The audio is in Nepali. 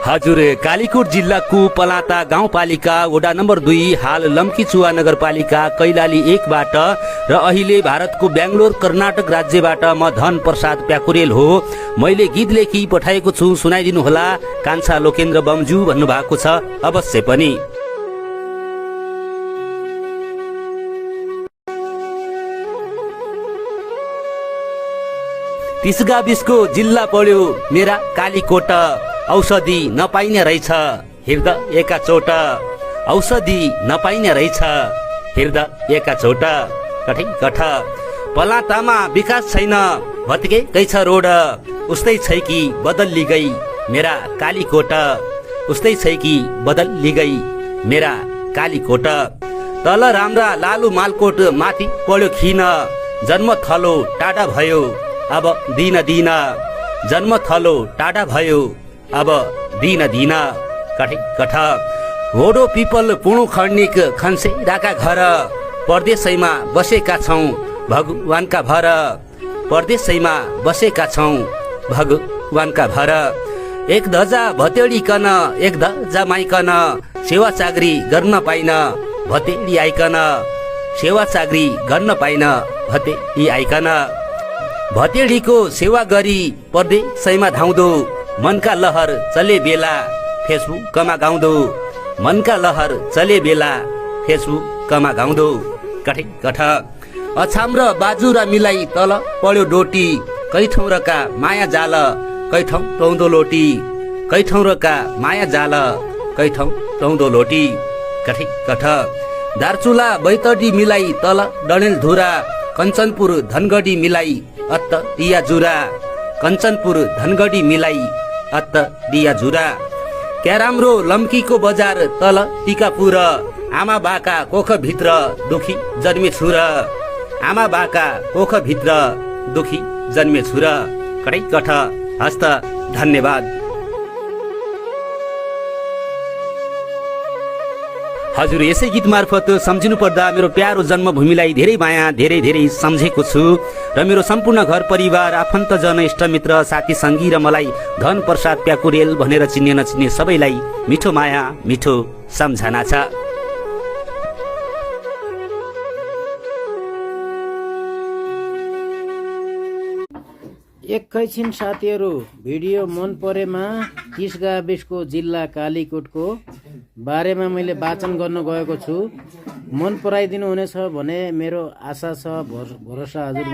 हजुर, कालीकोट जिल्लाको पलाता गाउँपालिका वडा नम्बर 2 हाल लम्कीचुवा नगरपालिका कैलाली 1 बाट र अहिले भारतको बेंगलोर कर्नाटक राज्यबाट म धन प्रसाद प्याकुरेल हो। मैले गीत लेखी पठाएको छु, सुनाइदिनु होला। कान्छा लोकेन्द्र बमजू भन्नुभएको छ, अवश्य पनि। तीस गाविसको जिल्ला पर्यो मेरा कालीकोट, औषधि नपाइने रहेछ हृदय एका चोट, औषधि नपाइने रहेछ हृदय एका चोट। कठै कठ पलातामा विकास छैन, भत्केकै छ रोड, उस्तै छै कि बदल्ली गई मेरा कालीकोट, उस्तै छै कि बदल्ली गई मेरा कालीकोट। तल राम्रा लालु मालकोट, माथि पर्यो खिन, जन्म थलो टाढा भयो अब दिन दिन, जन्म थलो टाढा भयो अब दिन दिन। कठै कठ होडो पिपल पुणु खण्डिक खन्से राका घर, परदेशैमा बसेका छौं भगवानका भर, परदेशैमा बसेका छौं भगवानका भर। एक ध्वजा भतेडिकन एक ध्वजा माइकन, सेवा चाकरी गर्न पाइन भतेडी आइकन, सेवा चाकरी गर्न पाइन भतेडी आइकन। भतेडीको सेवा गरी परदेशैमा धाउँदो, मनका लहर चले बेला फेसबुकमा गाउँदो, मनका लहर चले बेला फेसबुकमा गाउँदो। कठै कठ अछाम र बाजुरा मिलाई तल पर्यो डोटी, कैठौँ रका माया जाल कैठौँ टौँदो लोटी, कैठौँ रका माया जाल कैठौँ टौँदो लोटी। कठै कठ दार्चुला बैतडी मिलाई तल डडेलधुरा, कञ्चनपुर धनगढी मिलाई अत्त दिया जुरा, कञ्चनपुर धनगढी मिलाई अत्त दिया जुरा। क्याराम्रो लम्कीको बजार तल टिकापुर, आमा बाका कोख भित्र दुखी जन्मे छुर, आमा बाका कोख भित्र दुखी जन्मे छुर। कठै कठ हस्त धन्यवाद। हजुर, यसै गीत मार्फत सम्झिनु पर्दा मेरो प्यारो जन्मभूमिलाई धेरै माया धेरै धेरै सम्झेको छु र मेरो सम्पूर्ण घर परिवार आफन्तजन इष्टमित्र साथी सङ्गी र मलाई धन प्रसाद प्याकुरेल भनेर चिन्ने नचिन्ने सबैलाई मिठो माया मिठो सम्झना छ। एकैछिन साथीहरू, भिडियो मन परेमा 30 गाविसको जिल्ला कालीकोटको बारेमा मैले वाचन गर्न गएको छु। मन पराइदिनु हुनेछ भने मेरो आशा छ, भरोसा हजुर।